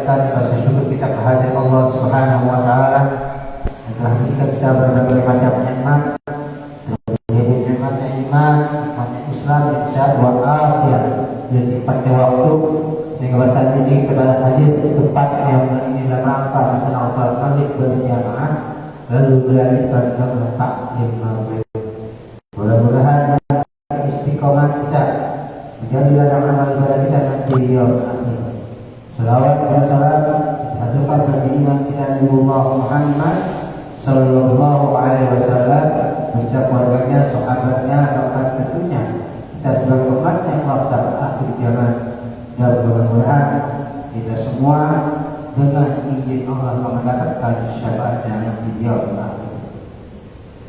panjatkan rasa syukur kita kehadirat Allah Subhanahu wa taala yang telah kita berbagai macam nikmat, terlebih nikmatnya iman, nikmatnya Islam, insya wa akhir dan nikmatnya waktu sehingga saat ini kita hadir di tempat yang ini dalam rangka misalnya asal kali berjamaah lalu dilanjutkan dengan taklim maghrib. Mudah-mudahan istiqomah kita menjadi ladang amal ibadah kita nanti di yaumul akhir. Salawat dan salam dihaturkan kepada kita Nabiullah Muhammad sallallahu alaihi wasallam beserta keluarganya, sahabatnya, bahkan tentunya kita sebagai umatnya maksa akhir zaman. Dan mudah-mudahan kita semua dengan izin Allah mendapatkan syafaatnya nanti di yaumul akhir.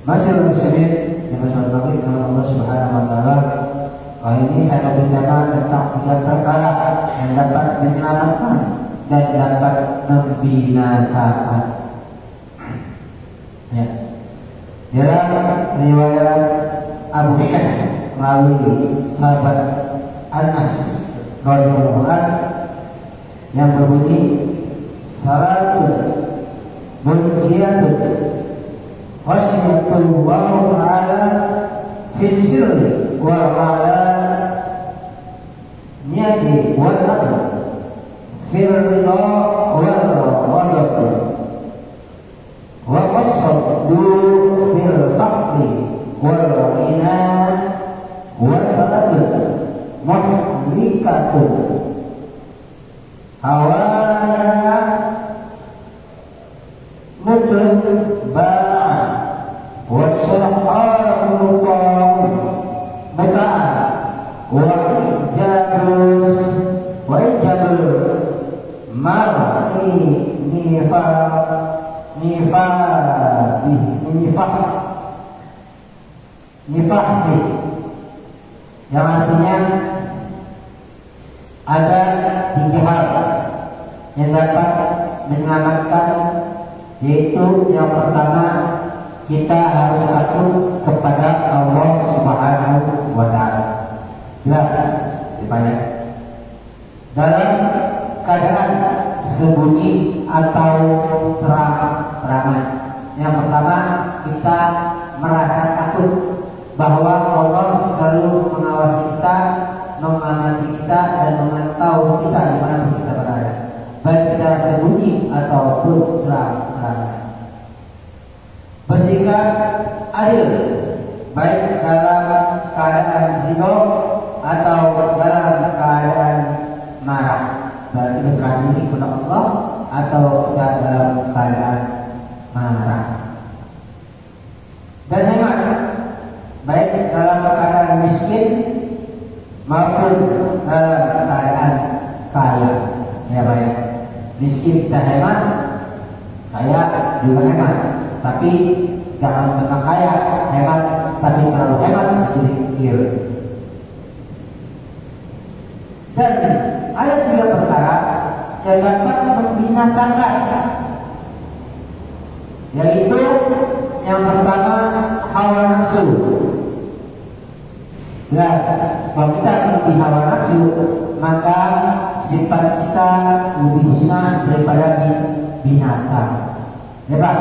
Masyaallah muslimin yang masyaallah maghrib dengan Allah Subhanahu wa taala. Kali ini saya berbicara tentang 3 perkara yang dapat menyelamatkan dan dapat membinasakan. Ya. Dalam riwayat Abu Hurairah melalui sahabat Anas radhiyallahu anhu yang berbunyi salatun munjiyatun wasyatullahu ta'ala fis sirri wal niyati wal aql fir ridha wal ghadab wa qasadu fil faqri wal ghina wa sadaqat muhlikatu hawaya mudrib ba'a wa sadaqatu muta'a wa ijabul mar'i nifahsi yang artinya ada 3 hal yang dapat menyelamatkan, yaitu yang pertama kita harus takut kepada Allah Subhanahu wa taala. Jelas dibanyak dalam keadaan sembunyi atau terang-terangan. Yang pertama kita merasa takut bahwa Allah selalu mengawasi kita, mengamati kita dan memantau kita di mana kita berada, baik secara sembunyi ataupun terang-terangan. Bersikap adil baik dalam keadaan ridho atau dalam keadaan marah, berarti berserah diri kepada Allah atau kita dalam keadaan marah. Dan hemat baik dalam keadaan miskin maupun dalam keadaan kaya. Ya baik, miskin kita hemat, kaya juga hemat. Tapi jangan tentang kaya hemat, tapi terlalu hemat jadi kikir. Dan ada 3 perkara yang dapat membinasakan, yaitu yang pertama hawa nafsu. Jelas, kalau kita lebih hawa nafsu, maka sifat kita lebih hina daripada binatang. Ya Pak?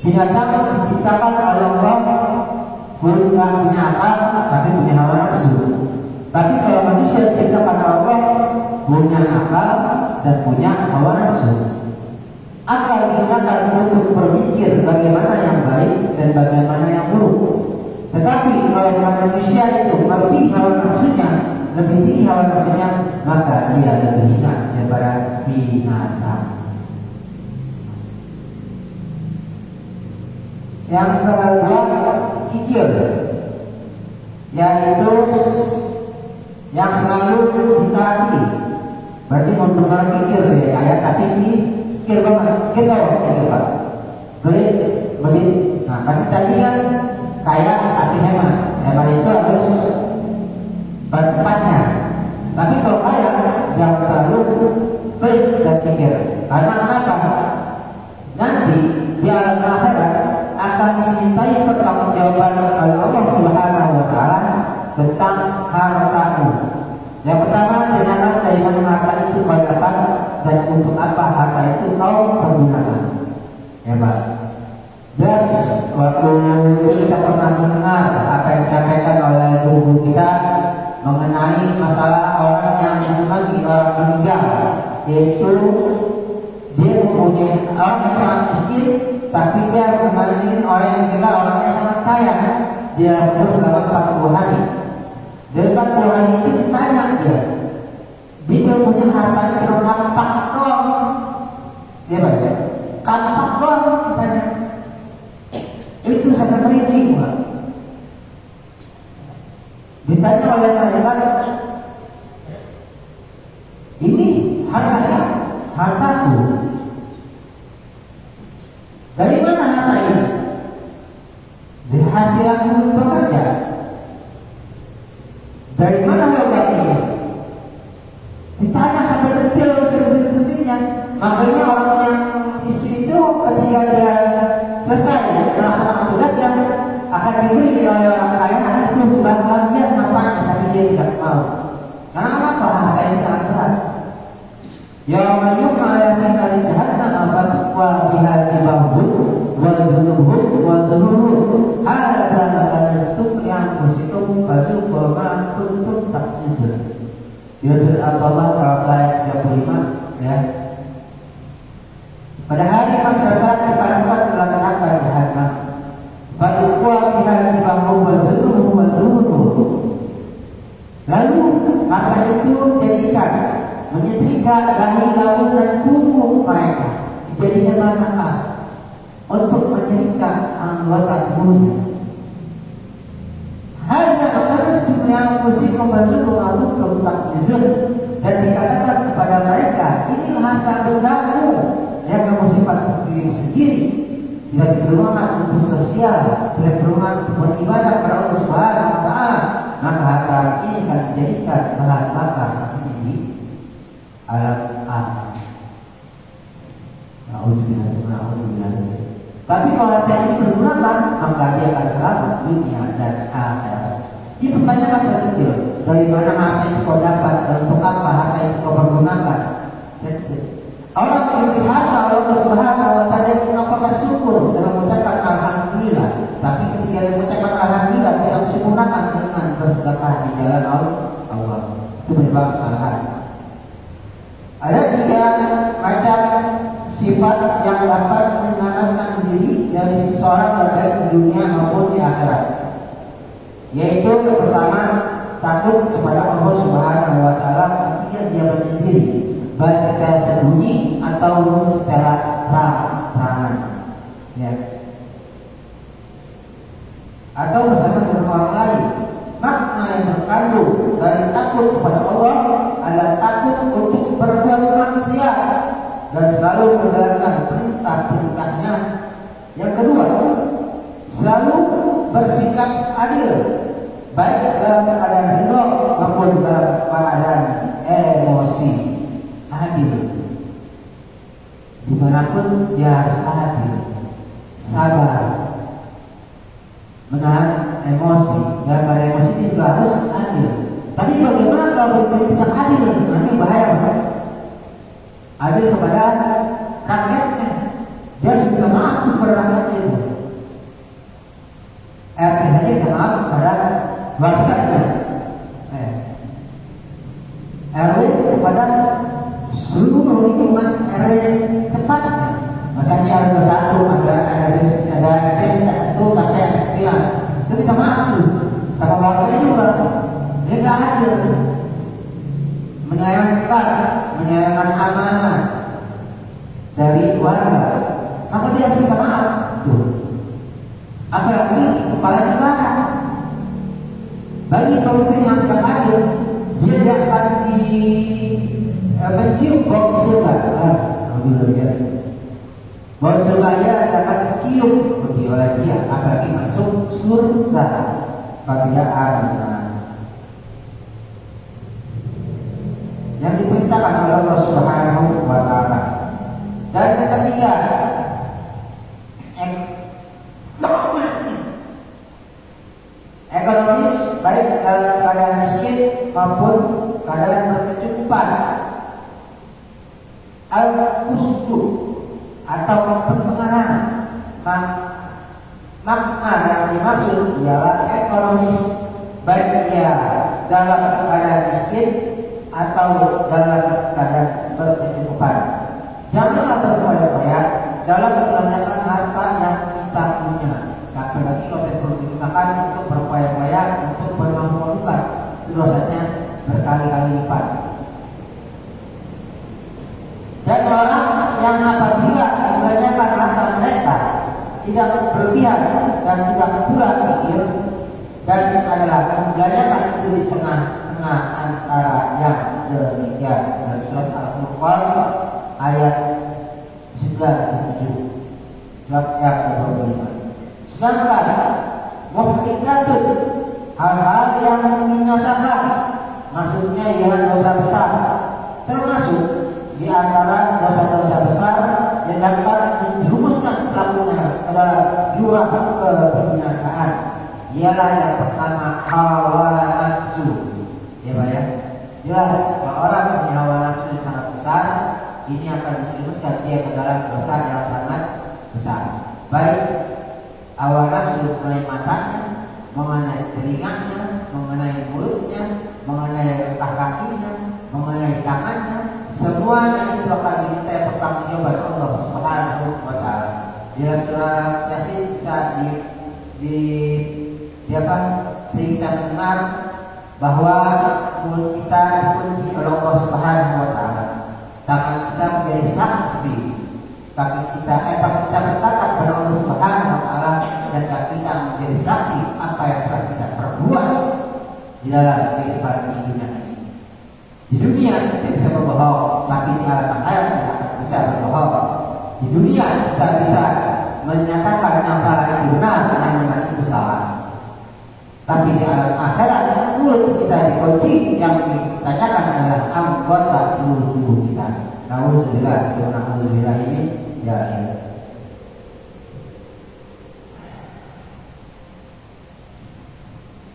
Binatang diciptakan oleh Allah bukan punya akal, tapi punya hawa nafsu. Tapi kalau manusia diciptakan oleh Allah punya akal dan punya hawa nafsu. Akal digunakan untuk berpikir bagaimana yang baik dan bagaimana yang buruk. Tetapi kalau manusia itu lebih hawa nafsunya, lebih tinggi hawa nafsunya, maka dia lebih hina daripada binatang. Yang kedua, kikir, yaitu yang selalu ditaati. Berarti mendengar kikir ya, kayak tapi kikir banget, kita Pak. Beli. Nah, kan tadi kan kaya tapi hemat. Hemat itu harus bertepatnya. Tapi kalau kaya jangan terlalu baik dan kikir. Karena apa? Nanti di alam akhirat akan dimintai pertanggungjawaban oleh Allah Subhanahu wa taala tentang hartamu. Yang pertama, tanyakan dari mana harta itu lagi orang meninggal, yaitu dia mempunyai orang yang sangat miskin, tapi dia kembali orang yang meninggal orang yang sangat kaya. Dia umur selama 40 hari. Dari 40 hari itu ditanya dia punya harta cuma kampak doang. Dia baca kampak doang ditanya. Itu sampai merinding gua. Ditanya oleh malaikat, ini harta siapa? Hartaku. Dari mana harta ini? Dari hasil aku bekerja. Dari mana harta ini? Ditanya sampai detail sedetil-detilnya. Makanya orang yang istri itu ketika dia selesai melaksanakan tugasnya akan diberi oleh orang kaya itu sebagian matanya, tapi dia tidak mau. Karena apa? Harta yang sangat berat. Ya mayyum ala minal jahannam wa biha jibahud wal dhunuhud wa dhunuhud hadza al-istuk yang musikum baju wa kuntum takzir. Yusuf Al-Qamar ayat 35 ya. Pada hari masyarakat dipanaskan dalam neraka jahanam. Batu kuat biha jibahud wa dhunuhud wa dhunuhud. Lalu harta itu dijadikan menyetrika dahi, laut dan punggung mereka, dijadikan neraka untuk menyetrika anggota tubuhnya. Hanya akan yang musik membantu mengatur kebutuhan izin dan dikatakan kepada mereka, ini harta bendamu yang kamu simpan untuk diri sendiri, tidak digunakan untuk sosial, tidak digunakan untuk beribadah kepada Allah Subhanahu Wa Taala, maka harta ini akan dijadikan bahan bakar di alam akhir. Tapi kalau harta ini digunakan, maka dia akan selamat dunia dan akhirat. Ini pertanyaan saya kecil, dari mana harta itu kau dapat dan untuk apa harta itu kau pergunakan? Orang yang diberi harta Allah Subhanahu Wa Taala apakah syukur dengan mengucapkan alhamdulillah? Tapi ketika dia mengucapkan alhamdulillah dia harus sempurnakan dengan bersedekah di jalan Allah. Itu menyebabkan kesalahan. Ada 3 macam sifat yang dapat menyelamatkan diri dari seseorang baik di dunia maupun di akhirat. Yaitu yang pertama, takut kepada Allah Subhanahu Wa Taala ketika dia menyendiri, baik secara sembunyi atau secara terang-terangan. Ya. Atau bersama dengan orang lain. Makna yang terkandung dari takut kepada Allah adalah takut untuk berbuat maksiat dan selalu menjalankan perintah-perintahnya. Yang kedua, selalu bersikap adil, baik dalam keadaan ridho maupun dalam keadaan emosi. Adil, dimanapun dia harus adil, sabar, menahan emosi. Dalam keadaan emosi juga harus adil. Tapi bagaimana kalau tidak adil? Ini bahaya banget. Adil kepada rakyatnya, dia juga maaf kepada rakyatnya itu. RT saja kita maaf kepada warganya, RW kepada seluruh lingkungan RW tempatnya. Misalnya RW 1 ada RW 1 sampai 9, itu kita maaf tuh sama warganya juga. Dia nggak adil, menyayangkan amanah dari warga, maka dia harus minta maaf. Apalagi kepala negara, bagi pemimpin yang tidak adil, dia akan mencium bau surga. Bau surga dia akan cium oleh dia, apalagi masuk surga bagi dia amanah yang diperintahkan oleh Allah Subhanahu Wa Taala. Dan yang ketiga, ekonomis, baik dalam keadaan miskin maupun keadaan berkecukupan. Al-Qusdu atau pengenalan, makna yang dimaksud ialah ekonomis, baik dia dalam keadaan miskin atau dalam keadaan berkecukupan. Janganlah berfoya-foya dalam mengerjakan harta yang kita punya. Apalagi kalau digunakan untuk berfoya-foya untuk bermanfaat, dosanya berkali-kali lipat. Dan orang yang apabila mengerjakan harta mereka tidak berlebihan dan tidak pula pikir dan adalah membelanjakan itu di tengah-tengah antara yang demikian. Dan surat Al-Furqan ayat 97 surat yang ke-25. Sedangkan muhlikatun, hal-hal yang membinasakan, maksudnya ialah dosa besar, termasuk di antara dosa-dosa besar yang dapat menjerumuskan pelakunya adalah jurang kebinasaan. Ialah yang pertama hawa nafsu. Ya Pak ya, jelas seorang yang punya hawa nafsu yang sangat besar, ini akan menjerumuskan dia ke dalam dosa yang sangat besar. Baik hawa nafsu mengenai matanya, mengenai telinganya, mengenai mulutnya, mengenai kakinya, mengenai tangannya, semuanya itu akan diminta pertanggungjawaban Allah Subhanahu wa taala. Dalam surah Yasin kita sehingga mendengar bahwa mulut kita dikunci oleh Allah Subhanahu wa taala. Tangan kita menjadi saksi, kaki kita berkata kepada Allah Subhanahu wa taala, dan kaki kita menjadi saksi apa yang telah kita perbuat di dalam kehidupan dunia ini. Di dunia kita bisa berbohong, tapi di alam akhirat kita akan bisa berbohong. Di dunia kita bisa menyatakan yang salah itu benar, yang benar itu salah. Tapi di alam akhirat mulut kita dikunci, yang ditanyakan adalah anggota seluruh tubuh kita. Nauzubillah, subhanallah ini ya.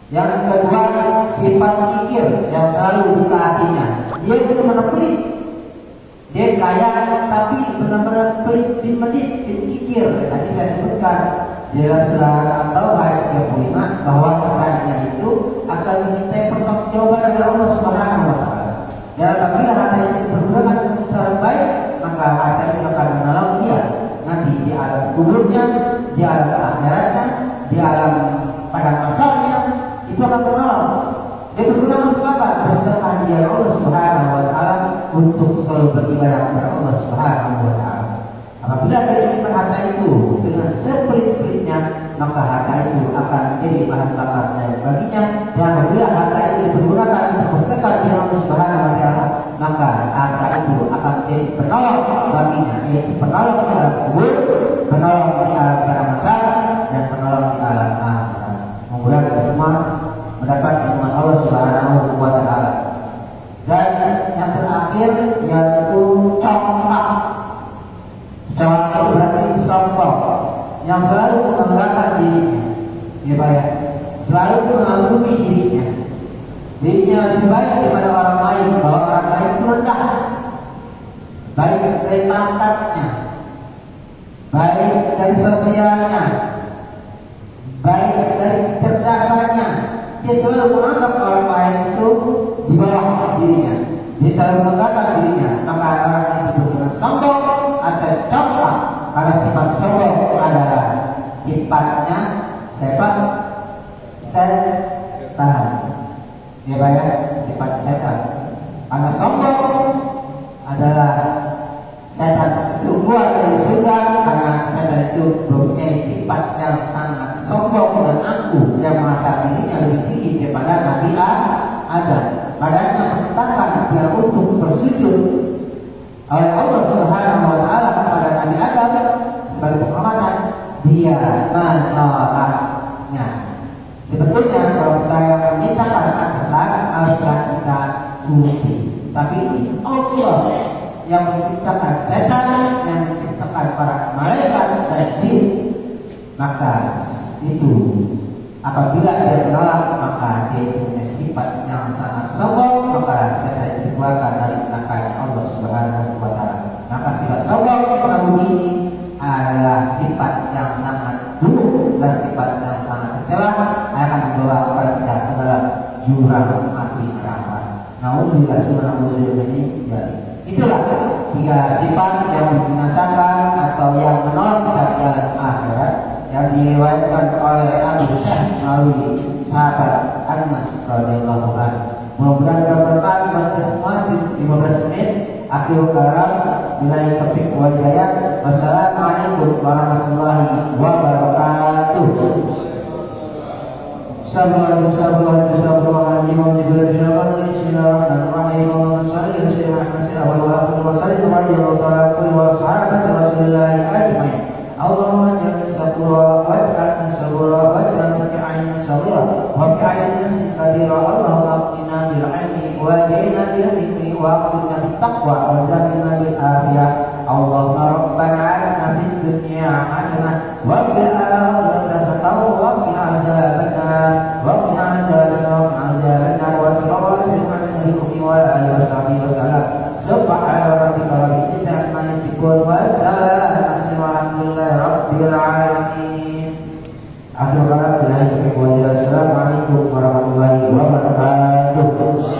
Yang kedua, sifat kikir yang selalu ditaatinya. Dia benar-benar pelit. Dia kaya tapi benar-benar pelit, bin kikir. Tadi saya sebutkan di dalam surah At-Taubah ayat 35 bahwa hartanya itu akan dimintai pertanggungjawaban dari Allah Subhanahu wa taala. Dan apabila harta itu digunakan secara baik, maka harta itu akan menolong dia nanti di alam kuburnya, di alam akhiratnya, di alam pada masanya, itu akan menolong. Dia berguna untuk apa? Bersedekah di jalan Allah Subhanahu wa taala, untuk selalu beribadah kepada Allah Subhanahu wa taala. Apabila dia menyimpan harta itu dengan sepelit-pelitnya, maka harta itu akan menjadi bahan bakar baginya. Dan apabila harta itu digunakan untuk bersedekah di jalan Allah Subhanahu wa taala, maka harta itu akan menjadi penolong baginya, yaitu penolong di alam kubur, penolong di alam pada masa, dan penolong di alam akhirat. Mudah-mudahan kita semua mendapat firman Allah Subhanahu wa taala. Dan yang terakhir yaitu congkak. Congkak itu berarti sombong, yang selalu membanggakan dirinya, ya Pak ya, selalu mengagumi dirinya. Dirinya lebih baik daripada orang lain, bahwa orang lain itu rendah, baik dari pangkatnya, baik dari sosialnya, baik dari kecerdasannya. Dia selalu menganggap orang lain itu di bawah dirinya. Dia selalu menganggap dirinya. Maka orang yang disebut dengan sombong atau congkak, karena sifat sombong adalah sifatnya setan. Ya Pak ya, sifat setan. Karena sombong adalah setan itu keluar dari surga, karena setan itu mempunyai sifat yang sangat sombong dan angkuh, yang merasa dirinya lebih tinggi daripada Nabi Adam. Badannya menentangkan dia untuk bersujud oleh Allah Subhanahu wa taala kepada Nabi Adam sebagai penghormatan, dia menolaknya. Sebetulnya kalau kita meminta harapan besar, haruslah kita turuti. Tapi ini Allah yang menciptakan setan, yang menciptakan para malaikat dan jin. Maka itu apabila dia menolak, maka dia punya sifat yang sangat sombong, maka setan itu dikeluarkan dari neraka Allah Subhanahu wa taala. Maka sifat sombong ini adalah sifat yang sangat buruk dan sifat yang sangat tercela, akan membawa kepada kita ke dalam jurang api neraka. Nauzubillah. jari. Itulah tiga sifat yang membinasakan atau yang menolak jalan akhirat yang diriwayatkan oleh Abu Syekh melalui sahabat Anas radhiyallahu anhu. Mudah-mudahan bermanfaat bagi semua di 15 menit. Akhirul kalam, billahi taufiq wal hidayah. Wassalamualaikum warahmatullahi wabarakatuh. Allahumma jangan sabura waj'alna sabura waj'alna fi'ayna sabura wa fi'ayna sikadira. Allahumma qina bil ilmi wa jayna bil hikmi wa aqina bil taqwa wa zamina bil afiyah. Allahumma rabbana atina fid dunya hasanah wa fil akhirati hasanah wa qina adzabannar wa qina adzabannar wa sallallahu alaihi wa sallam.